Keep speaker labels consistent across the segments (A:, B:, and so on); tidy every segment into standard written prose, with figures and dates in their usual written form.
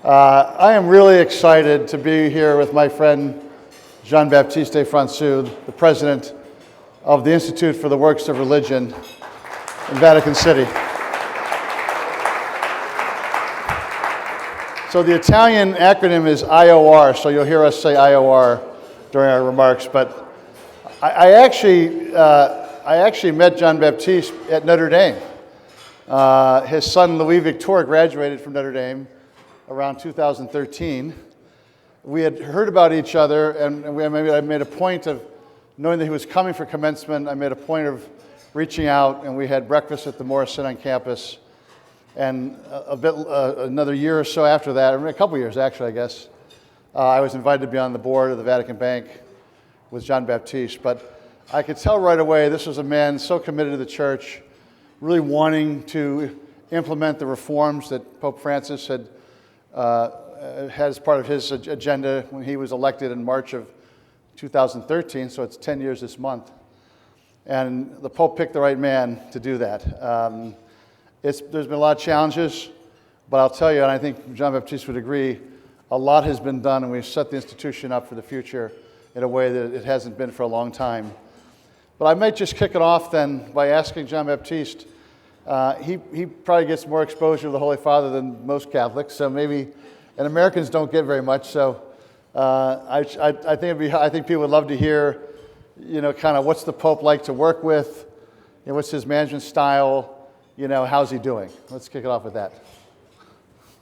A: I am really excited to be here with my friend Jean-Baptiste de Franssu, the president of the Institute for the Works of Religion in Vatican City. So the Italian acronym is IOR, so you'll hear us say IOR during our remarks, but I actually met Jean-Baptiste at Notre Dame. His son Louis Victor graduated from Notre Dame around 2013. We had heard about each other, and I made a point of, knowing that he was coming for commencement, I made a point of reaching out, and we had breakfast at the Morrison on campus. And another year or so after that, or a couple years actually, I guess, I was invited to be on the board of the Vatican Bank with Jean-Baptiste. But I could tell right away this was a man so committed to the church, really wanting to implement the reforms that Pope Francis had as part of his agenda when he was elected in March of 2013, so it's 10 years this month. And the Pope picked the right man to do that. There's been a lot of challenges, but I'll tell you, and I think Jean-Baptiste would agree, a lot has been done, and we've set the institution up for the future in a way that it hasn't been for a long time. But I might just kick it off then by asking Jean-Baptiste. He probably gets more exposure to the Holy Father than most Catholics, so maybe, and Americans don't get very much, so I think people would love to hear, kind of what's the Pope like to work with, what's his management style, how's he doing? Let's kick it off with that.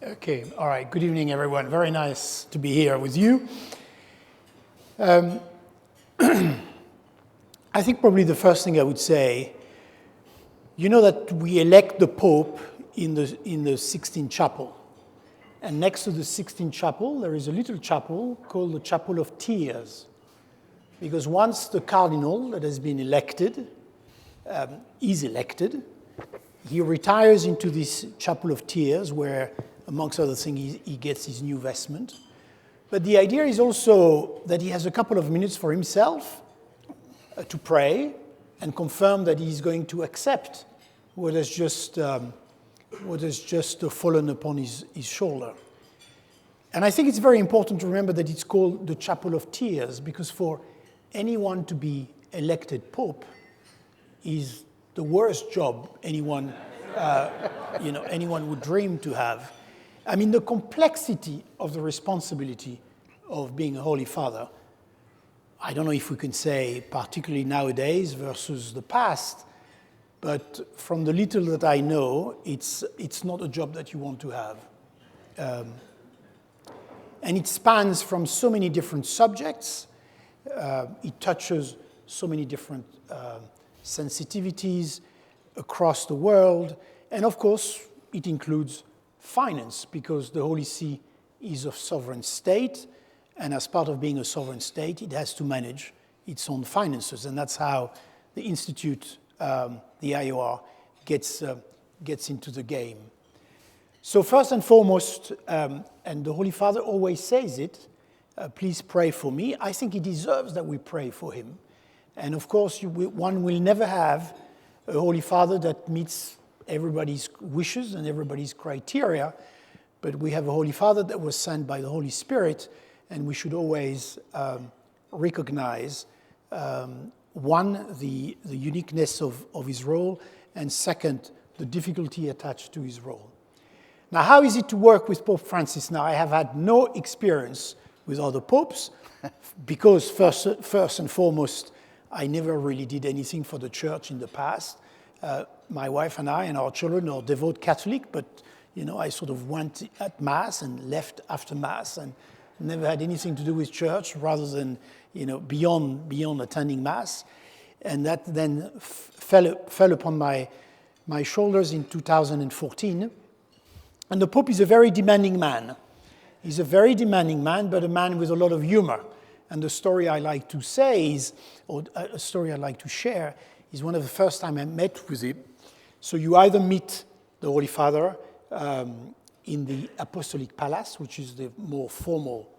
B: Okay, all right. Good evening, everyone. Very nice to be here with you. I think probably the first thing I would say, you know that we elect the Pope in the Sixtine Chapel. And next to the Sixtine Chapel, there is a little chapel called the Chapel of Tears. Because once the cardinal that has been elected is elected, he retires into this Chapel of Tears where, amongst other things, he gets his new vestment. But the idea is also that he has a couple of minutes for himself to pray and confirm that he's going to accept what has just fallen upon his shoulder. And I think it's very important to remember that it's called the Chapel of Tears because for anyone to be elected Pope is the worst job anyone would dream to have. I mean, the complexity of the responsibility of being a Holy Father, I don't know if we can say particularly nowadays versus the past, but from the little that I know, it's not a job that you want to have. And it spans from so many different subjects. It touches so many different sensitivities across the world. And of course, it includes finance, because the Holy See is a sovereign state. And as part of being a sovereign state, it has to manage its own finances. And that's how the Institute, the IOR, gets into the game. So first and foremost, and the Holy Father always says it, please pray for me. I think he deserves that we pray for him. And of course, one will never have a Holy Father that meets everybody's wishes and everybody's criteria, but we have a Holy Father that was sent by the Holy Spirit, and we should always recognize, one, the uniqueness of his role, and second, the difficulty attached to his role. Now, how is it to work with Pope Francis? Now, I have had no experience with other popes, because first and foremost, I never really did anything for the church in the past. My wife and I and our children are devout Catholic, but I sort of went at Mass and left after Mass and never had anything to do with church rather than beyond attending Mass. And that then fell upon my shoulders in 2014. And the Pope is a very demanding man. He's a very demanding man, but a man with a lot of humor. And the story I like to say is, or a story I like to share, is one of the first time I met with him. So you either meet the Holy Father in the Apostolic Palace, which is the more formal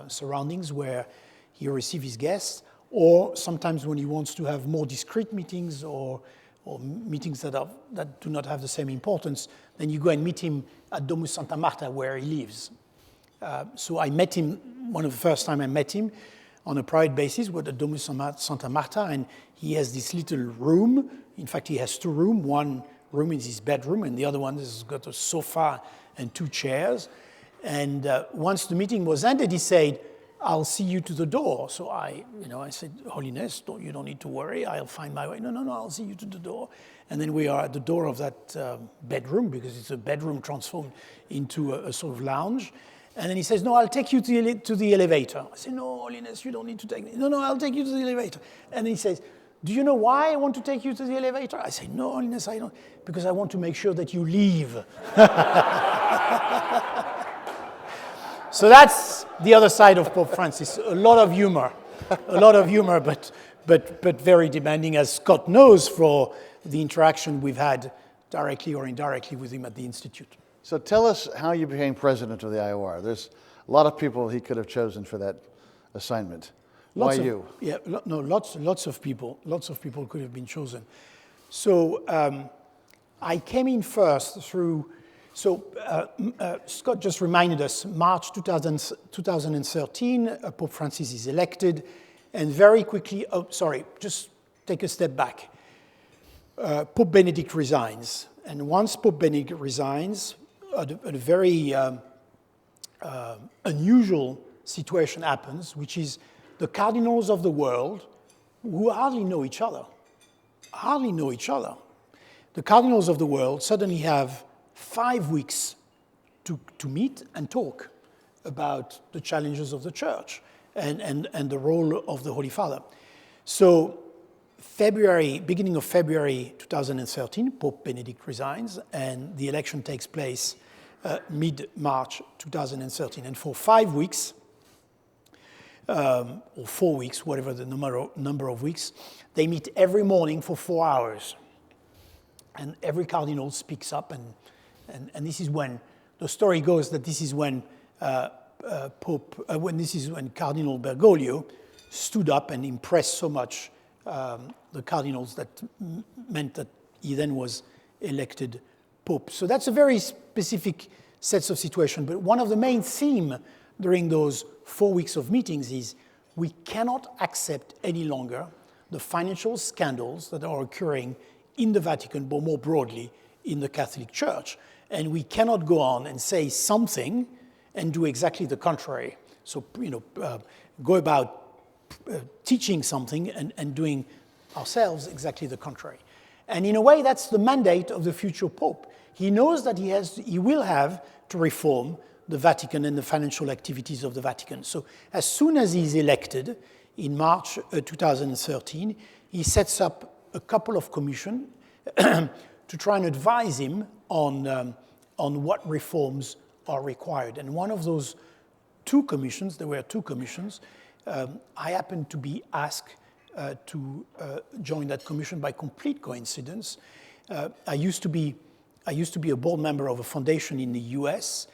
B: surroundings where he receives his guests, or sometimes when he wants to have more discreet meetings or or meetings that do not have the same importance, then you go and meet him at Domus Santa Marta, where he lives. So I met him, one of the first time I met him, on a private basis with the Domus Santa Marta, and he has this little room. In fact, he has two rooms. One room is his bedroom, and the other one has got a sofa and two chairs. And once the meeting was ended, he said, "I'll see you to the door." So I said, "Holiness, you don't need to worry. I'll find my way." No, I'll see you to the door. And then we are at the door of that bedroom, because it's a bedroom transformed into a sort of lounge. And then he says, "No, I'll take you to the elevator." I said, "No, Holiness, you don't need to take me." No, I'll take you to the elevator. And then he says, "Do you know why I want to take you to the elevator?" I say, "No, Holiness, I don't, because I want to make sure that you leave." So that's the other side of Pope Francis. A lot of humor, but very demanding, as Scott knows, for the interaction we've had directly or indirectly with him at the Institute.
A: So tell us how you became president of the IOR. There's a lot of people he could have chosen for that assignment. Why you?
B: Yeah, lots of people could have been chosen. So I came in first through. So Scott just reminded us, March 2013, Pope Francis is elected, and very quickly, just take a step back. Pope Benedict resigns, and once Pope Benedict resigns, a very unusual situation happens, which is the cardinals of the world, who hardly know each other. The cardinals of the world suddenly have 5 weeks to meet and talk about the challenges of the church and the role of the Holy Father. So beginning of February 2013, Pope Benedict resigns, and the election takes place mid-March 2013. And for 5 weeks, or 4 weeks, whatever the number of weeks, they meet every morning for 4 hours. And every cardinal speaks up, and this is when the story goes that this is when Cardinal Bergoglio stood up and impressed so much the cardinals that meant that he then was elected Pope. So that's a very specific set of situations. But one of the main themes during those 4 weeks of meetings is we cannot accept any longer the financial scandals that are occurring in the Vatican, but more broadly in the Catholic Church. And we cannot go on and say something and do exactly the contrary. So, go about teaching something and doing ourselves exactly the contrary. And in a way, that's the mandate of the future Pope. He knows that he will have to reform the Vatican and the financial activities of the Vatican. So as soon as he's elected in March 2013, he sets up a couple of commissions to try and advise him on what reforms are required. And one of those two commissions, there were two commissions, I happened to be asked to join that commission by complete coincidence. I used to be a board member of a foundation in the US,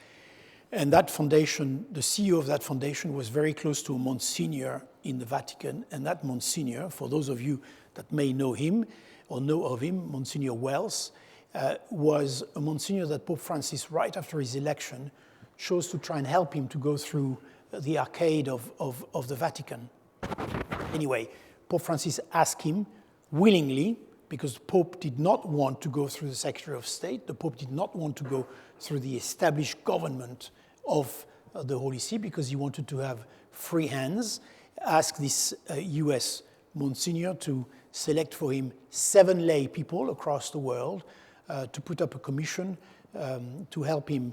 B: and that foundation, the CEO of that foundation was very close to a Monsignor in the Vatican, and that Monsignor, for those of you that may know him or know of him, Monsignor Wells, was a Monsignor that Pope Francis, right after his election, chose to try and help him to go through the arcade of the Vatican. Anyway, Pope Francis asked him willingly, because the Pope did not want to go through the Secretary of State, the Pope did not want to go through the established government of the Holy See, because he wanted to have free hands, asked this US Monsignor to select for him 7 lay people across the world to put up a commission to help him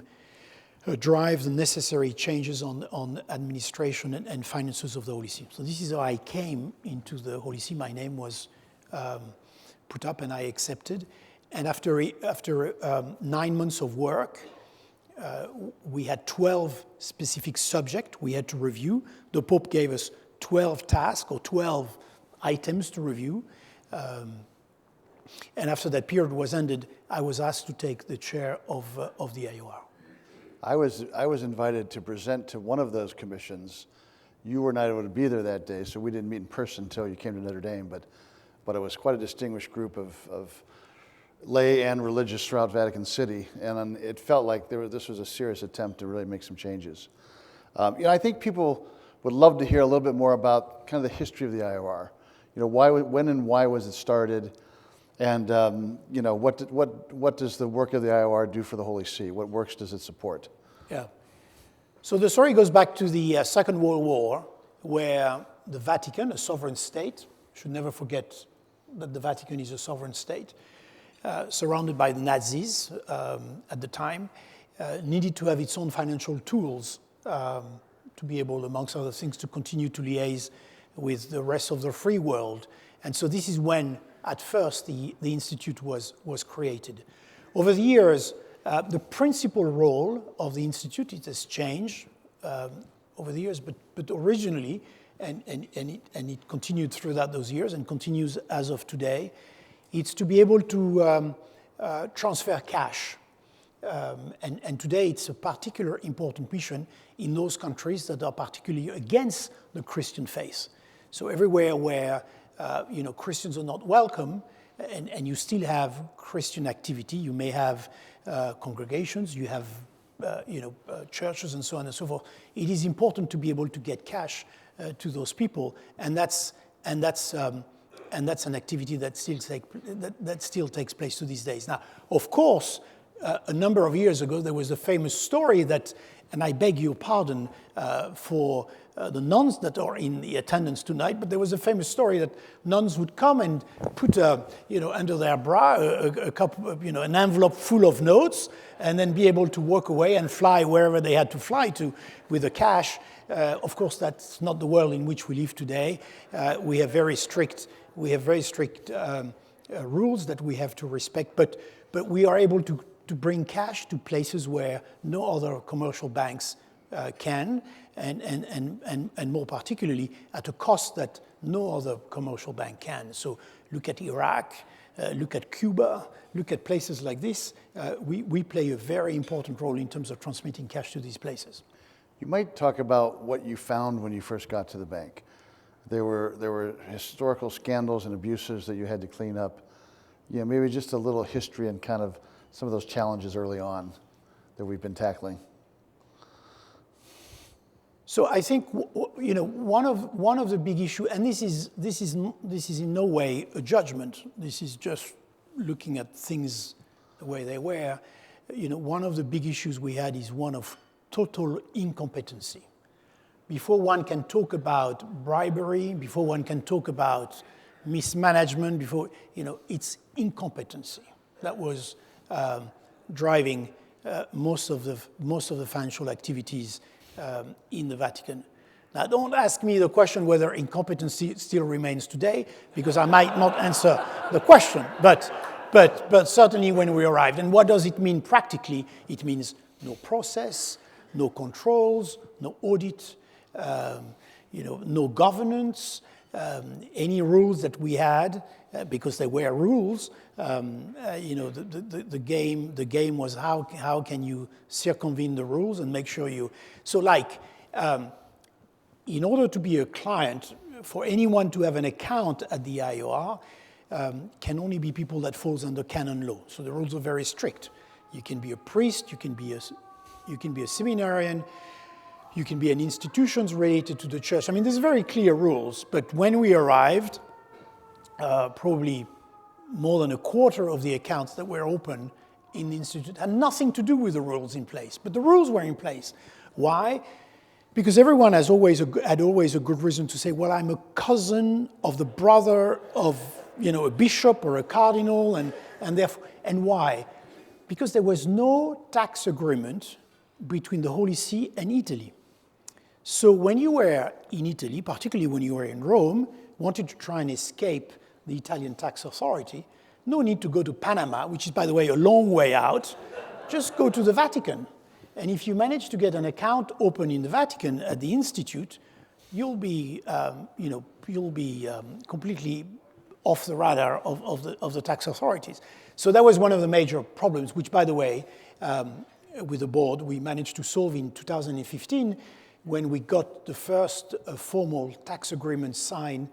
B: drive the necessary changes on administration and finances of the Holy See. So this is how I came into the Holy See. My name was put up and I accepted. And after 9 months of work, we had 12 specific subjects we had to review. The Pope gave us 12 tasks or 12 items to review. And after that period was ended, I was asked to take the chair of the IOR.
A: I was invited to present to one of those commissions. You were not able to be there that day, so we didn't meet in person until you came to Notre Dame. But but it was quite a distinguished group of lay and religious throughout Vatican City, and it felt like this was a serious attempt to really make some changes. I think people would love to hear a little bit more about kind of the history of the IOR. When and why was it started, and what does the work of the IOR do for the Holy See? What works does it support?
B: Yeah. So the story goes back to the Second World War, where the Vatican, a sovereign state, should never forget that the Vatican is a sovereign state, surrounded by the Nazis at the time, needed to have its own financial tools to be able, amongst other things, to continue to liaise with the rest of the free world. And so this is when, at first, the Institute was created. Over the years, the principal role of the Institute, it has changed over the years, but originally, and it continued throughout those years and continues as of today, it's to be able to transfer cash. And today it's a particular important mission in those countries that are particularly against the Christian faith. So everywhere where Christians are not welcome, and you still have Christian activity, you may have congregations, you have churches and so on and so forth. It is important to be able to get cash to those people, and that's an activity that still takes place to these days. Now, of course, a number of years ago, there was a famous story that, and I beg your pardon for the nuns that are in the attendance tonight, but there was a famous story that nuns would come and put, under their bra a couple, an envelope full of notes, and then be able to walk away and fly wherever they had to fly to with the cash. Of course, that's not the world in which we live today. We have very strict rules that we have to respect, but we are able to bring cash to places where no other commercial banks can, and more particularly at a cost that no other commercial bank can. So look at Iraq, look at Cuba, look at places like this. We play a very important role in terms of transmitting cash to these places.
A: You might talk about what you found when you first got to the bank. There were historical scandals and abuses that you had to clean up. Maybe just a little history and kind of some of those challenges early on that we've been tackling.
B: So I think one of the big issues, and this is in no way a judgment. This is just looking at things the way they were. One of the big issues we had is one of total incompetency. Before one can talk about bribery, before one can talk about mismanagement, it's incompetency that was driving most of the financial activities in the Vatican. Now, don't ask me the question whether incompetency still remains today, because I might not answer the question. But certainly when we arrived, and what does it mean practically? It means no process, no controls, no audit, no governance. Any rules that we had, because they were rules, the game was how can you circumvent the rules and make sure you. So in order to be a client, for anyone to have an account at the IOR, can only be people that falls under canon law. So the rules are very strict. You can be a priest, you can be a seminarian, you can be an institution related to the church. I mean, there's very clear rules, but when we arrived, probably more than a quarter of the accounts that were open in the Institute had nothing to do with the rules in place, but the rules were in place. Why? Because everyone had always a good reason to say, well, I'm a cousin of the brother of a bishop or a cardinal, and therefore, and why? Because there was no tax agreement between the Holy See and Italy. So when you were in Italy, particularly when you were in Rome, wanted to try and escape the Italian tax authority, no need to go to Panama, which is, by the way, a long way out. Just go to the Vatican. And if you manage to get an account open in the Vatican at the Institute, you'll be completely off the radar of the tax authorities. So that was one of the major problems, which, by the way, with the board, we managed to solve in 2015 when we got the first formal tax agreement signed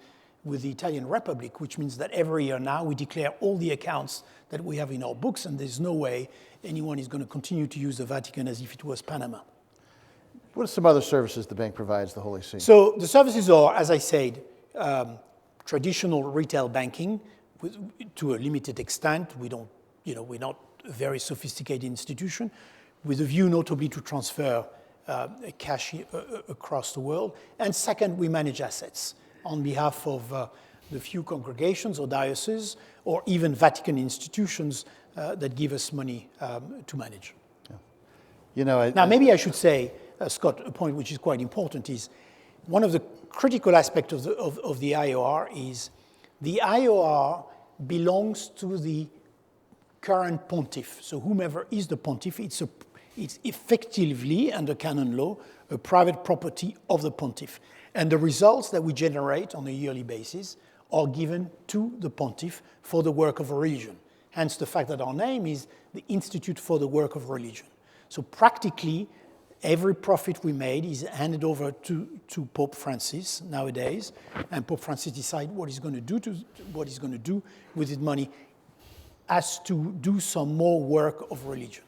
B: with the Italian Republic, which means that every year now we declare all the accounts that we have in our books, and there's no way anyone is going to continue to use the Vatican as if it was Panama.
A: What are some other services the bank provides the Holy See?
B: So the services are, as I said, traditional retail banking to a limited extent. We're not a very sophisticated institution, with a view notably to transfer cash across the world. And second, we manage assets on behalf of the few congregations or dioceses or even Vatican institutions that give us money to manage.
A: Yeah.
B: Now, maybe I should say, Scott, a point which is quite important is one of the critical aspects of the IOR is the IOR belongs to the current pontiff. So whomever is the pontiff, it's effectively, under canon law, a private property of the pontiff. And the results that we generate on a yearly basis are given to the pontiff for the work of religion. Hence the fact that our name is the Institute for the Work of Religion. So practically, every profit we made is handed over to Pope Francis nowadays, and Pope Francis decides what he's going to do with his money, as to do some more work of religion.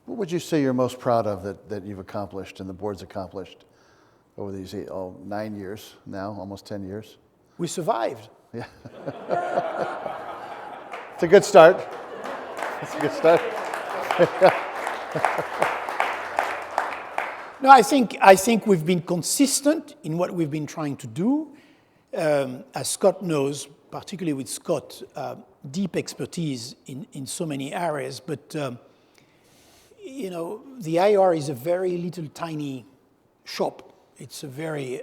A: What would you say you're most proud of that you've accomplished and the board's accomplished over these 9 years now, almost 10 years?
B: We survived.
A: Yeah. It's a good start. It's a good start.
B: No, I think we've been consistent in what we've been trying to do. As Scott knows, particularly with Scott, deep expertise in so many areas. But the IR is a very little tiny shop. It's a very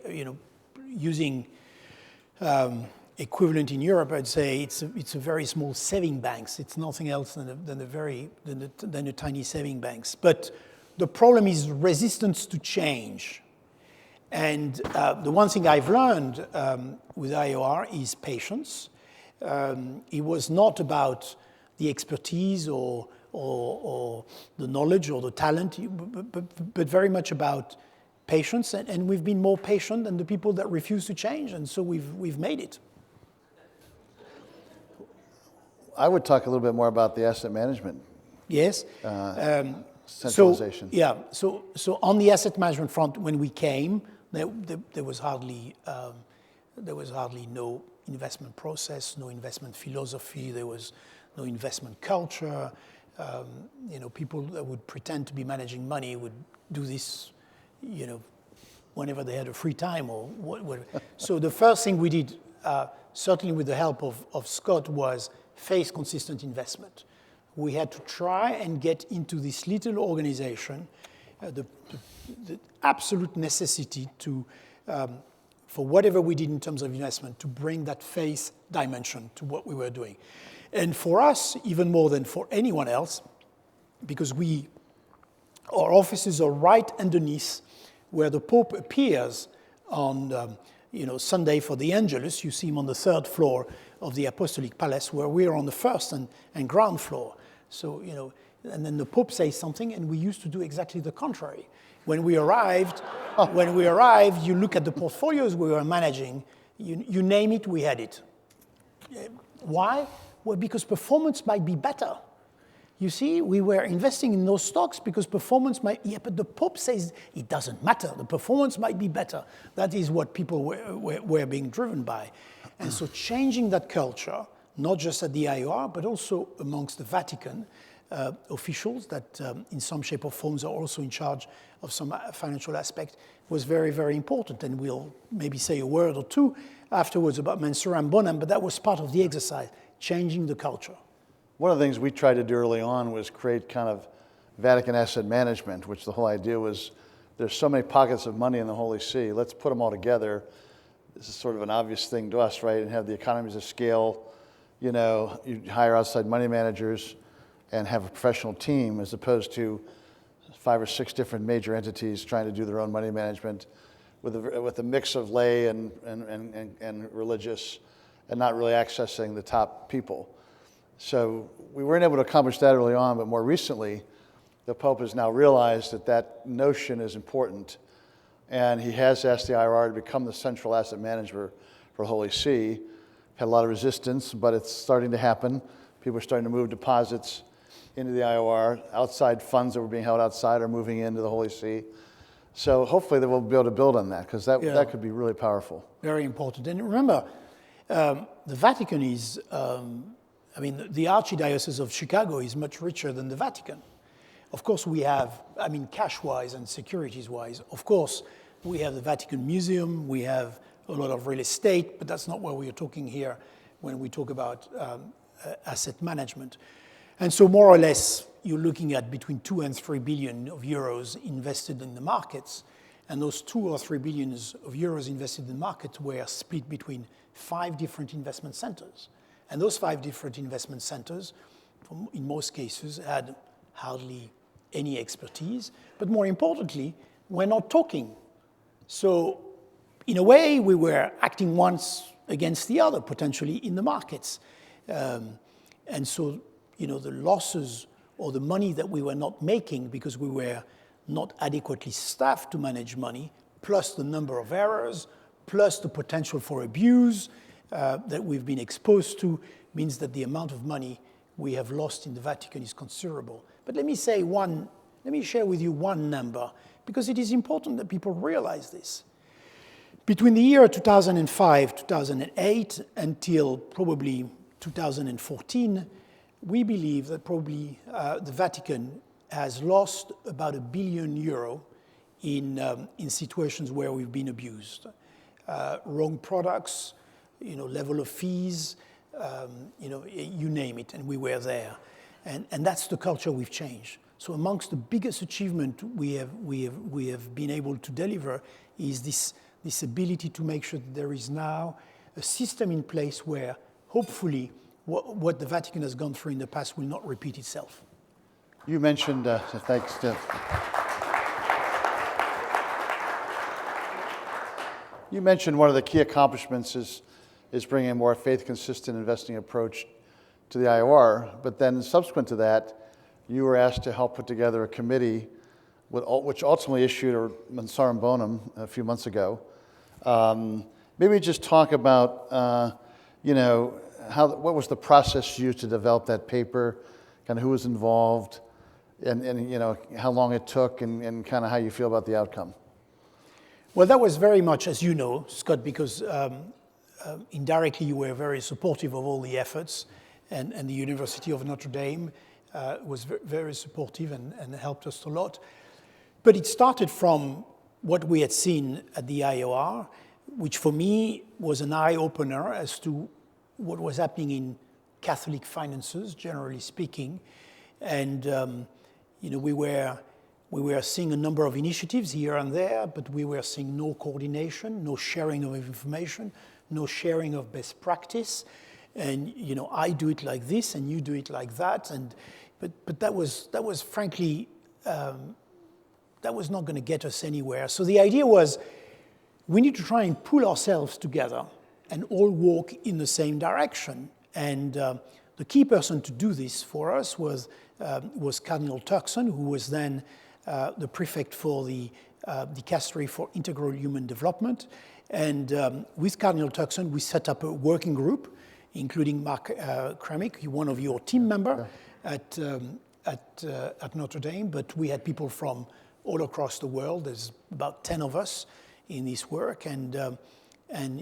B: using equivalent in Europe, I'd say it's a very small saving banks. It's nothing else than a tiny saving banks. But the problem is resistance to change. And the one thing I've learned with IOR is patience. It was not about the expertise or the knowledge or the talent, but very much about patience. And we've been more patient than the people that refuse to change, and so we've made it.
A: I would talk a little bit more about the asset management.
B: Yes.
A: Centralization.
B: So on the asset management front, when we came, there was hardly no investment process, no investment philosophy. There was no investment culture. People that would pretend to be managing money would do this, whenever they had a free time or whatever. So the first thing we did, certainly with the help of Scott, was face consistent investment. We had to try and get into this little organization the absolute necessity to, for whatever we did in terms of investment, to bring that face dimension to what we were doing. And for us, even more than for anyone else, because our offices are right underneath where the Pope appears on Sunday for the Angelus. You see him on the 3rd floor of the Apostolic Palace, where we're on the 1st and ground floor. So, and then the Pope says something, and we used to do exactly the contrary. When we arrived, you look at the portfolios we were managing, you name it, we had it. Why? Well, because performance might be better. You see, we were investing in those stocks because performance might, but the Pope says it doesn't matter. The performance might be better. That is what people were being driven by. And so changing that culture, not just at the IOR, but also amongst the Vatican officials that in some shape or forms are also in charge of some financial aspect, was very, very important. And we'll maybe say a word or two afterwards about Mensuram Bonam, but that was part of the exercise, changing the culture.
A: One of the things we tried to do early on was create kind of Vatican asset management, which the whole idea was there's so many pockets of money in the Holy See, let's put them all together. This is sort of an obvious thing to us, right? And have the economies of scale, you hire outside money managers and have a professional team as opposed to 5 or 6 different major entities trying to do their own money management with a mix of lay and religious and not really accessing the top people. So we weren't able to accomplish that early on, but more recently, the Pope has now realized that notion is important, and he has asked the IRR to become the central asset manager for the Holy See. Had a lot of resistance, but it's starting to happen. People are starting to move deposits into the IOR. Outside funds that were being held outside are moving into the Holy See. So hopefully they will be able to build on that, because that could be really powerful.
B: Very important. And remember, the Vatican is, the Archdiocese of Chicago is much richer than the Vatican. Of course, we have, cash-wise and securities-wise, of course, we have the Vatican Museum, we have a lot of real estate, but that's not what we are talking here when we talk about asset management. And so more or less, you're looking at between 2 and 3 billion of euros invested in the markets. And those 2 or 3 billion of euros invested in the market were split between 5 different investment centers. And those 5 different investment centers, in most cases, had hardly any expertise. But more importantly, we're not talking. So in a way, we were acting once against the other, potentially, in the markets. And so, the losses or the money that we were not making because we were not adequately staffed to manage money, plus the number of errors, plus the potential for abuse that we've been exposed to, means that the amount of money we have lost in the Vatican is considerable. But let me share with you one number, because it is important that people realize this. Between the year 2005, 2008, until probably 2014, we believe that probably the Vatican has lost about €1 billion in situations where we've been abused. Wrong products, level of fees, you name it, and we were there. And that's the culture we've changed. So amongst the biggest achievement we have been able to deliver is this ability to make sure that there is now a system in place where hopefully what the Vatican has gone through in the past will not repeat itself.
A: You mentioned, thanks, you mentioned one of the key accomplishments is bringing a more faith-consistent investing approach to the IOR, but then subsequent to that, you were asked to help put together a committee which ultimately issued a Mensuram Bonam a few months ago. Maybe just talk about, what was the process used to develop that paper, kind of who was involved, and how long it took, and kind of how you feel about the outcome.
B: Well, that was very much, as you know, Scott, because indirectly you were very supportive of all the efforts, and the University of Notre Dame was very supportive and helped us a lot. But it started from what we had seen at the IOR, which for me was an eye-opener as to what was happening in Catholic finances, generally speaking. And we were seeing a number of initiatives here and there, but we were seeing no coordination, no sharing of information, no sharing of best practice. And I do it like this, and you do it like that. But that was frankly, that was not going to get us anywhere. So the idea was, we need to try and pull ourselves together and all walk in the same direction. And the key person to do this for us was Cardinal Turkson, who was then the prefect for the Dicastery for Integral Human Development. And with Cardinal Turkson, we set up a working group, including Mark Kremik, one of your team member at Notre Dame. But we had people from all across the world. There's about 10 of us in this work. And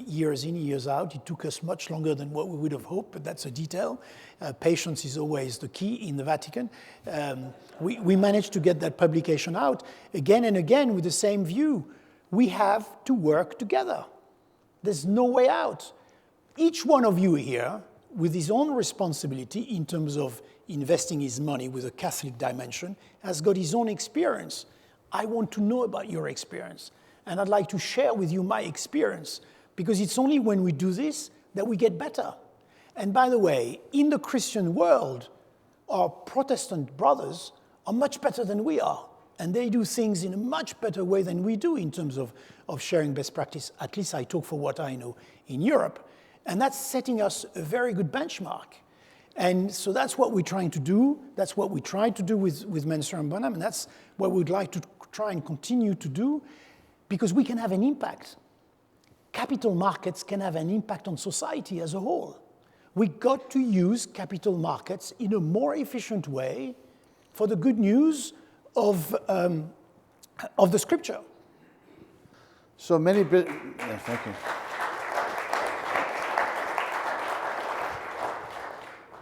B: years in, years out, it took us much longer than what we would have hoped, but that's a detail. Patience is always the key in the Vatican. We managed to get that publication out again and again with the same view. We have to work together. There's no way out. Each one of you here, with his own responsibility in terms of investing his money with a Catholic dimension, has got his own experience. I want to know about your experience, and I'd like to share with you my experience, because it's only when we do this that we get better. And by the way, in the Christian world, our Protestant brothers are much better than we are, and they do things in a much better way than we do in terms of sharing best practice. At least I talk for what I know in Europe. And that's setting us a very good benchmark. And so that's what we're trying to do. That's what we tried to do with Mensuram Bonam, and that's what we'd like to try and continue to do, because we can have an impact. capital markets can have an impact on society as a whole. We got to use capital markets in a more efficient way for the good news of the scripture.
A: So many, yeah, thank you.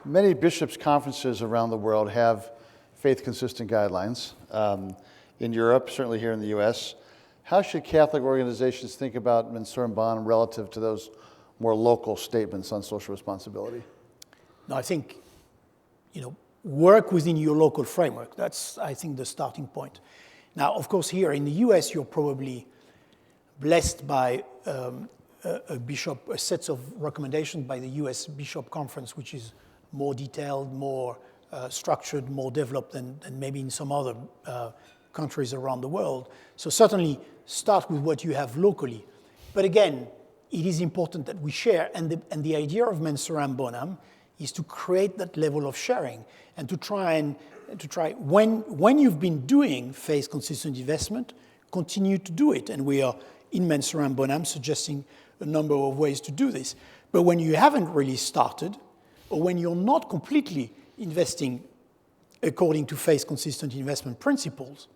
A: Many bishops' conferences around the world have faith-consistent guidelines. In Europe, certainly here in the U.S., how should Catholic organizations think about Mensuram Bonam relative to those more local statements on social responsibility?
B: No, I think, work within your local framework. That's, I think, the starting point. Now, of course, here in the U.S., you're probably blessed by a set of recommendations by the U.S. Bishop Conference, which is more detailed, more structured, more developed than maybe in some other countries around the world. So certainly start with what you have locally. But again, it is important that we share, and the idea of Mensuram Bonam is to create that level of sharing and to try when you've been doing faith-consistent investment, continue to do it. And we are in Mensuram Bonam suggesting a number of ways to do this. But when you haven't really started, or when you're not completely investing according to faith-consistent investment principles,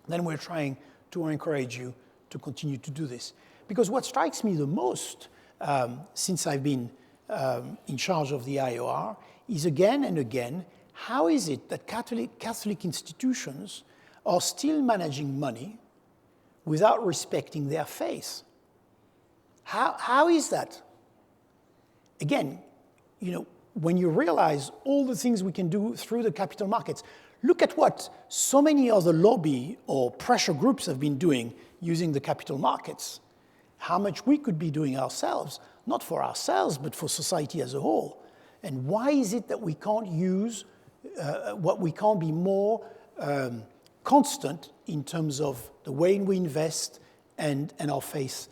B: then we're trying to encourage you to continue to do this. Because what strikes me the most since I've been in charge of the IOR is again and again, how is it that Catholic institutions are still managing money without respecting their faith? How is that? Again, when you realize all the things we can do through the capital markets, look at what so many other lobby or pressure groups have been doing using the capital markets. How much we could be doing ourselves, not for ourselves, but for society as a whole. And why is it that we can't use, we can't be more constant in terms of the way we invest and our faith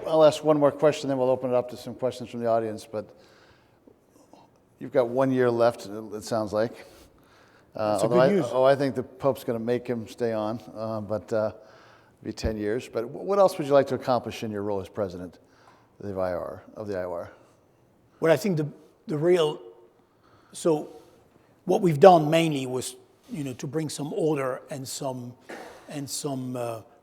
A: I'll ask one more question, then we'll open it up to some questions from the audience. But you've got 1 year left, it sounds like.
B: That's good news.
A: I think the Pope's going to make him stay on, but it'll be 10 years. But what else would you like to accomplish in your role as president of the IOR?
B: Well, I think so what we've done mainly was, to bring some order and some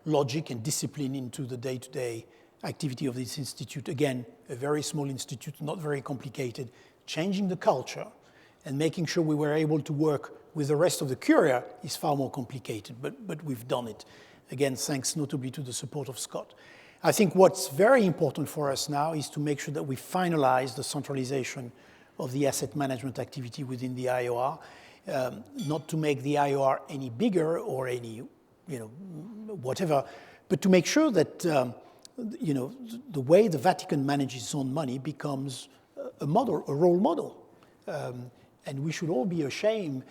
B: logic and discipline into the day-to-day activity of this institute. Again, a very small institute, not very complicated, changing the culture and making sure we were able to work with the rest of the Curia is far more complicated, but we've done it. Again, thanks notably to the support of Scott. I think what's very important for us now is to make sure that we finalize the centralization of the asset management activity within the IOR, not to make the IOR any bigger or any, whatever, but to make sure that, the way the Vatican manages its own money becomes a role model. And we should all be ashamed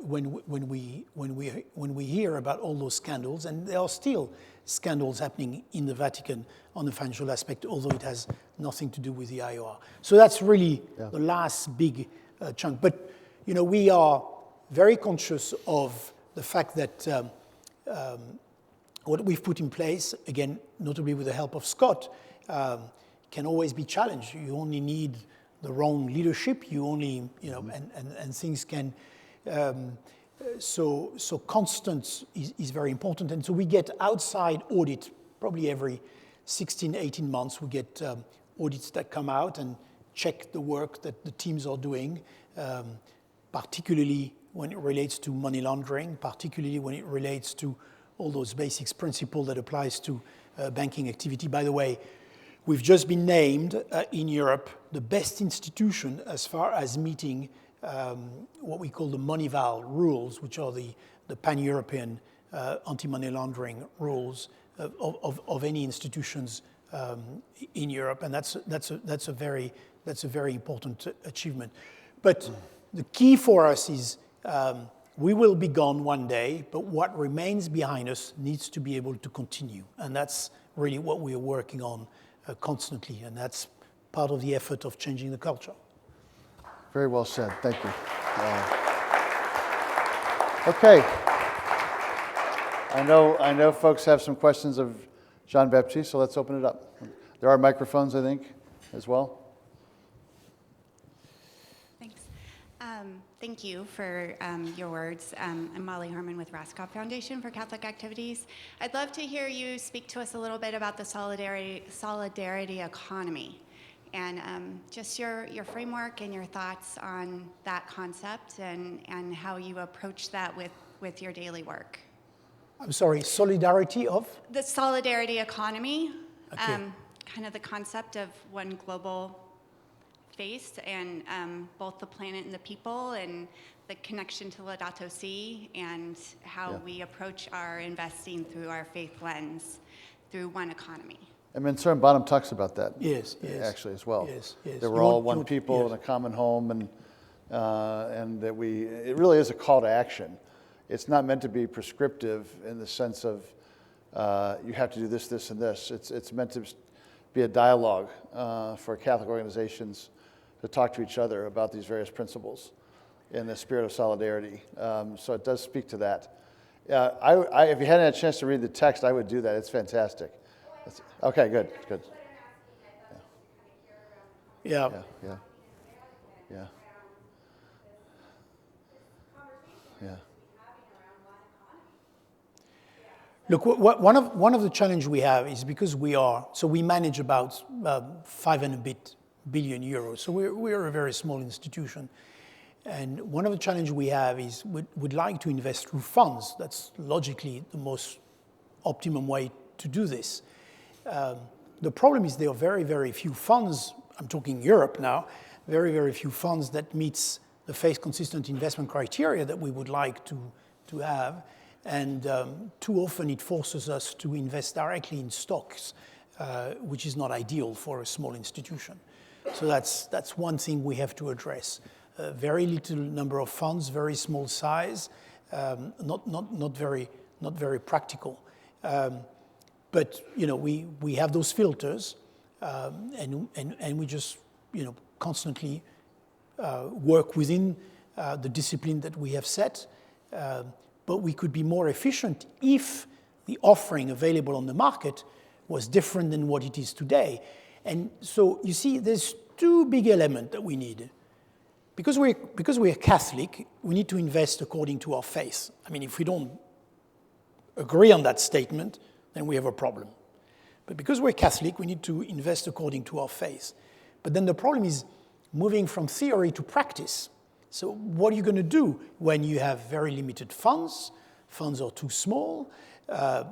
B: when we hear about all those scandals, and there are still scandals happening in the Vatican on the financial aspect, although it has nothing to do with the IOR. So that's really the last big chunk. But we are very conscious of the fact that what we've put in place, again, notably with the help of Scott, can always be challenged. You only need the wrong leadership. You only, and things can. So constant is very important. And so we get outside audit probably every 16, 18 months. We get audits that come out and check the work that the teams are doing, particularly when it relates to money laundering, particularly when it relates to all those basics principles that applies to banking activity. By the way, we've just been named in Europe the best institution as far as meeting what we call the Moneyval rules, which are the pan-European anti-money laundering rules of any institutions in Europe, and that's a very important achievement. But the key for us is we will be gone one day, but what remains behind us needs to be able to continue, and that's really what we are working on constantly, and that's part of the effort of changing the culture.
A: Very well said. Thank you. Okay. I know folks have some questions of Jean-Baptiste, so let's open it up. There are microphones, I think, as well.
C: Thanks. Thank you for your words. I'm Molly Herman with Raskop Foundation for Catholic Activities. I'd love to hear you speak to us a little bit about the solidarity economy and just your framework and your thoughts on that concept and how you approach that with your daily work.
B: I'm sorry, solidarity of?
C: The solidarity economy,
B: Okay.
C: kind of the concept of one global face and both the planet and the people and the connection to Laudato Si and how we approach our investing through our faith lens through one economy.
A: And Mensuram Bonam talks about that.
B: Yes.
A: Actually, as well.
B: Yes.
A: That we're all one people in a common home, and that it really is a call to action. It's not meant to be prescriptive in the sense of you have to do this, this, and this. It's meant to be a dialogue for Catholic organizations to talk to each other about these various principles in the spirit of solidarity. So it does speak to that. If you hadn't had a chance to read the text, I would do that. It's fantastic. Okay, good.
B: Yeah. Look, one of the challenges we have is because we manage about 5 and a bit billion euros. So we're a very small institution. And one of the challenges we have is we'd like to invest through funds. That's logically the most optimum way to do this. The problem is there are very, very few funds, I'm talking Europe now, very, very few funds that meets the faith consistent investment criteria that we would like to have. And too often it forces us to invest directly in stocks, which is not ideal for a small institution. So that's one thing we have to address. Very little number of funds, very small size, not very practical. But we have those filters, and we just constantly work within the discipline that we have set. But we could be more efficient if the offering available on the market was different than what it is today. And so you see, there's two big elements that we need. Because we're Catholic, we need to invest according to our faith. I mean, if we don't agree on that statement, then we have a problem. But because we're Catholic, we need to invest according to our faith. But then the problem is moving from theory to practice. So what are you going to do when you have very limited funds? Funds are too small,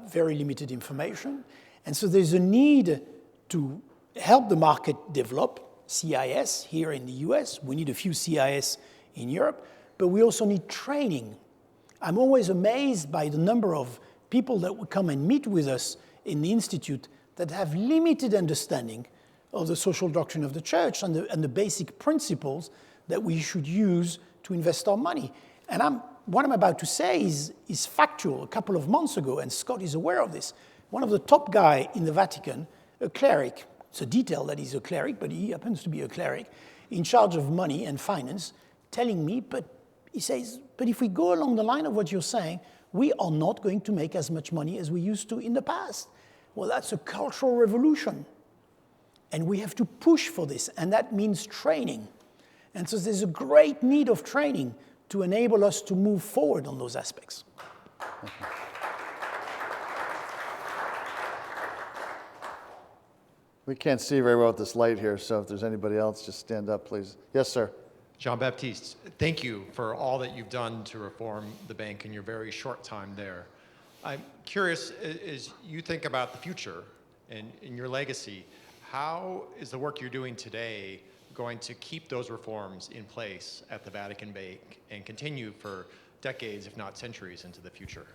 B: very limited information. And so there's a need to help the market develop. CIS here in the US, we need a few CIS in Europe, but we also need training. I'm always amazed by the number of people that would come and meet with us in the Institute that have limited understanding of the social doctrine of the Church and the basic principles that we should use to invest our money. And what I'm about to say is factual. A couple of months ago, and Scott is aware of this, one of the top guy in the Vatican, a cleric, it's a detail that he's a cleric, but he happens to be a cleric, in charge of money and finance, telling me, he says, but if we go along the line of what you're saying, we are not going to make as much money as we used to in the past. Well, that's a cultural revolution. And we have to push for this, and that means training. And so there's a great need of training to enable us to move forward on those aspects.
A: We can't see very well with this light here, so if there's anybody else, just stand up, please. Yes, sir.
D: Jean-Baptiste, thank you for all that you've done to reform the bank in your very short time there. I'm curious, as you think about the future and in your legacy, how is the work you're doing today going to keep those reforms in place at the Vatican Bank and continue for decades, if not centuries, into the future?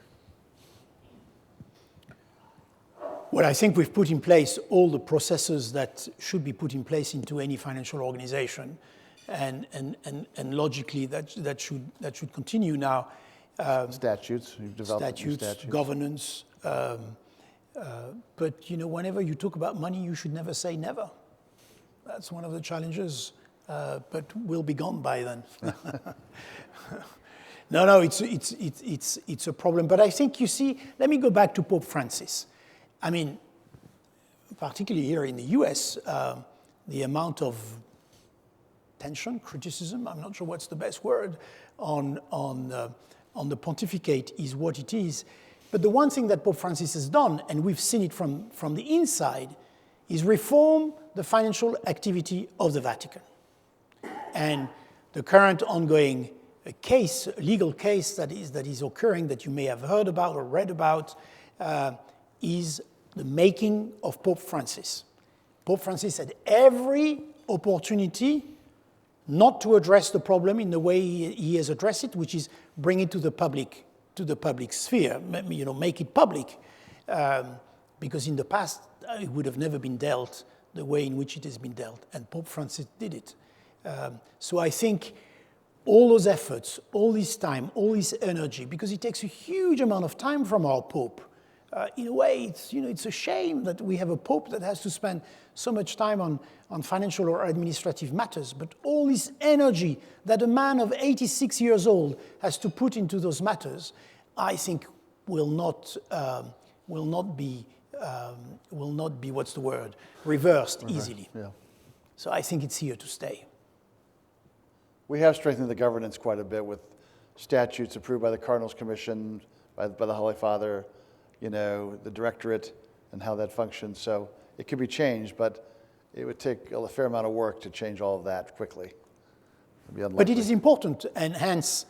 B: Well, I think we've put in place all the processes that should be put in place into any financial organization, and logically that should continue now.
A: Statutes, you've developed statutes.
B: Governance. But whenever you talk about money, you should never say never. That's one of the challenges, but we'll be gone by then. No, it's a problem. But I think, you see, let me go back to Pope Francis. I mean, particularly here in the US, the amount of tension, criticism, I'm not sure what's the best word, on the pontificate is what it is. But the one thing that Pope Francis has done, and we've seen it from the inside, is reform the financial activity of the Vatican. And the current ongoing legal case that is occurring, that you may have heard about or read about, is the making of Pope Francis. Pope Francis had every opportunity not to address the problem in the way he has addressed it, which is bring it to the public sphere, make it public, because in the past it would have never been dealt the way in which it has been dealt, and Pope Francis did it. So I think all those efforts, all this time, all this energy, because it takes a huge amount of time from our Pope. In a way, it's a shame that we have a Pope that has to spend so much time on financial or administrative matters, but all this energy that a man of 86 years old has to put into those matters, I think will not be what's the word, reversed easily. Yeah. So I think it's here to stay.
A: We have strengthened the governance quite a bit with statutes approved by the Cardinals Commission, by the Holy Father, the directorate and how that functions. So it could be changed, but it would take a fair amount of work to change all of that quickly.
B: But it is important, and hence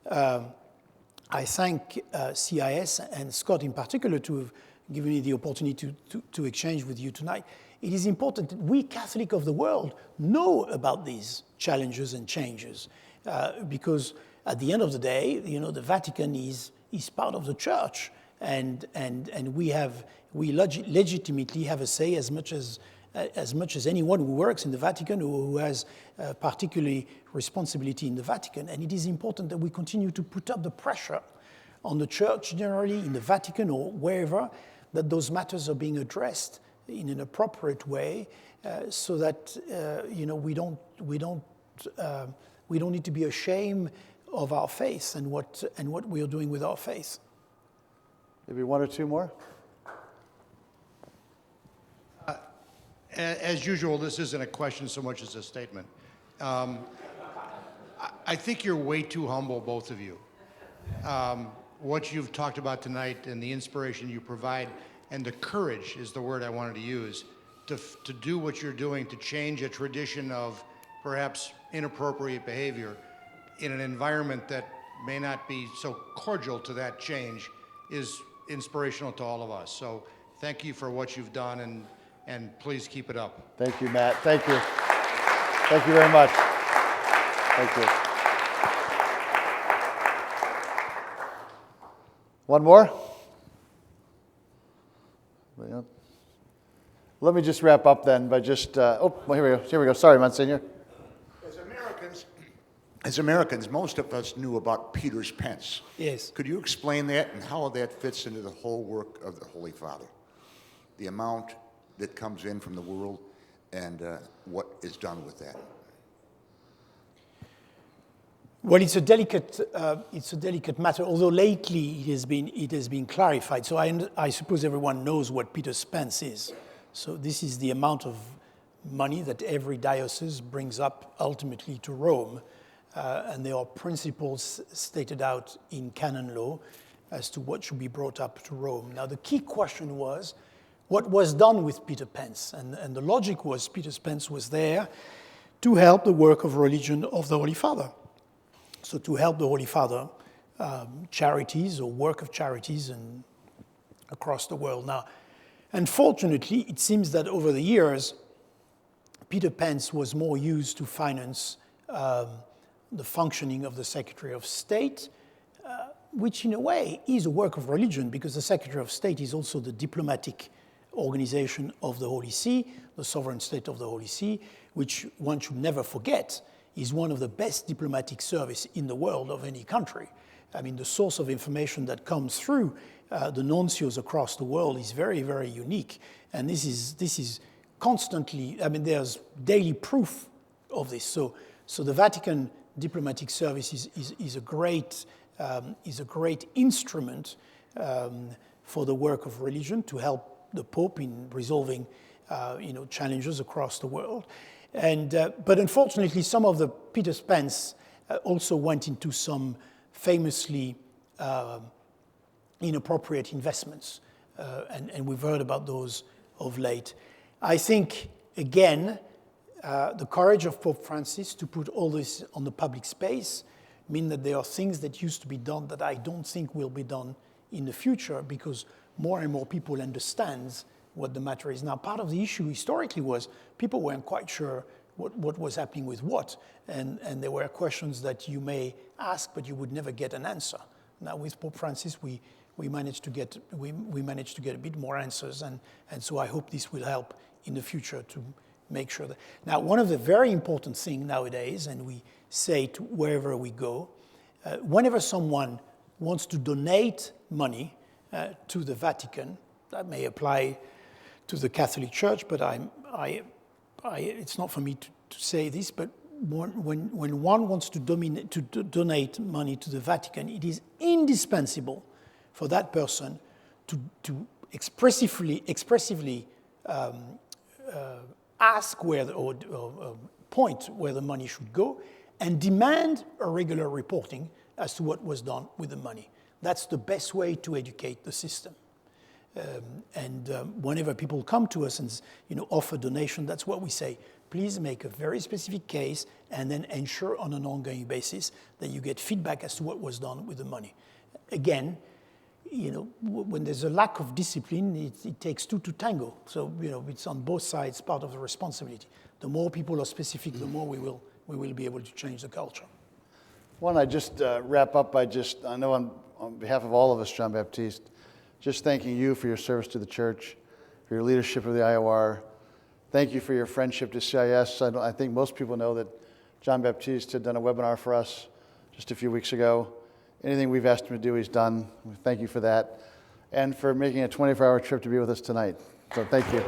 B: I thank CIS and Scott in particular to have given me the opportunity to exchange with you tonight. It is important that we Catholics of the world know about these challenges and changes, because at the end of the day, the Vatican is part of the Church, and we legitimately have a say as much as anyone who works in the Vatican or who has particularly responsibility in the Vatican. And it is important that we continue to put up the pressure on the Church generally, in the Vatican or wherever, that those matters are being addressed in an appropriate way, so that we don't need to be ashamed of our faith and what we are doing with our faith.
A: Maybe one or two more.
E: As usual, this isn't a question so much as a statement. I think you're way too humble, both of you. What you've talked about tonight and the inspiration you provide, and the courage is the word I wanted to use, to do what you're doing, to change a tradition of perhaps inappropriate behavior in an environment that may not be so cordial to that change, is inspirational to all of us. So thank you for what you've done, and please keep it up.
A: Thank you, Matt. Thank you. Thank you very much. Thank you. One more? Let me just wrap up then by just, here we go. Sorry, Monsignor.
F: As Americans, most of us knew about Peter's pence.
B: Yes.
F: Could you explain that and how that fits into the whole work of the Holy Father? The amount that comes in from the world and what is done with that?
B: Well, it's a delicate matter. Although lately it has been clarified. So I suppose everyone knows what Peter's pence is. So this is the amount of money that every diocese brings up ultimately to Rome, and there are principles stated out in canon law as to what should be brought up to Rome. Now, the key question was, what was done with Peter's pence? And the logic was Peter's pence was there to help the work of religion of the Holy Father. So to help the Holy Father, charities or work of charities across the world. Now, unfortunately, it seems that over the years, Peter's pence was more used to finance the functioning of the Secretary of State, which in a way is a work of religion, because the Secretary of State is also the diplomatic organization of the Holy See, the sovereign state of the Holy See, which one should never forget is one of the best diplomatic service in the world of any country. I mean, the source of information that comes through the nuncios across the world is very, very unique. And this is constantly, I mean, there's daily proof of this. So the Vatican diplomatic service is a great is a great instrument for the work of religion to help the Pope in resolving challenges across the world. But unfortunately, some of the Peter Spence also went into some famously inappropriate investments, and we've heard about those of late. I think, again, the courage of Pope Francis to put all this on the public space mean that there are things that used to be done that I don't think will be done in the future, because more and more people understand what the matter is. Now, part of the issue historically was people weren't quite sure what was happening with what, and there were questions that you may ask, but you would never get an answer. Now, with Pope Francis, we managed to get a bit more answers, and so I hope this will help in the future to make sure that. Now, one of the very important things nowadays, and we say to wherever we go, whenever someone wants to donate money to the Vatican, that may apply to the Catholic Church, but it's not for me to say this, but when one wants to donate money to the Vatican, it is indispensable for that person to expressively ask or point where the money should go, and demand a regular reporting as to what was done with the money. That's the best way to educate the system. Whenever people come to us and offer donation, that's what we say. Please make a very specific case and then ensure on an ongoing basis that you get feedback as to what was done with the money. Again, when there's a lack of discipline, it takes two to tango. So, it's on both sides part of the responsibility. The more people are specific, the more we will be able to change the culture.
A: Why don't I just wrap up by I know on behalf of all of us, Jean-Baptiste, just thanking you for your service to the church, for your leadership of the IOR. Thank you for your friendship to CIS. I think most people know that Jean-Baptiste had done a webinar for us just a few weeks ago. Anything we've asked him to do, he's done. Thank you for that. And for making a 24-hour trip to be with us tonight. So thank you.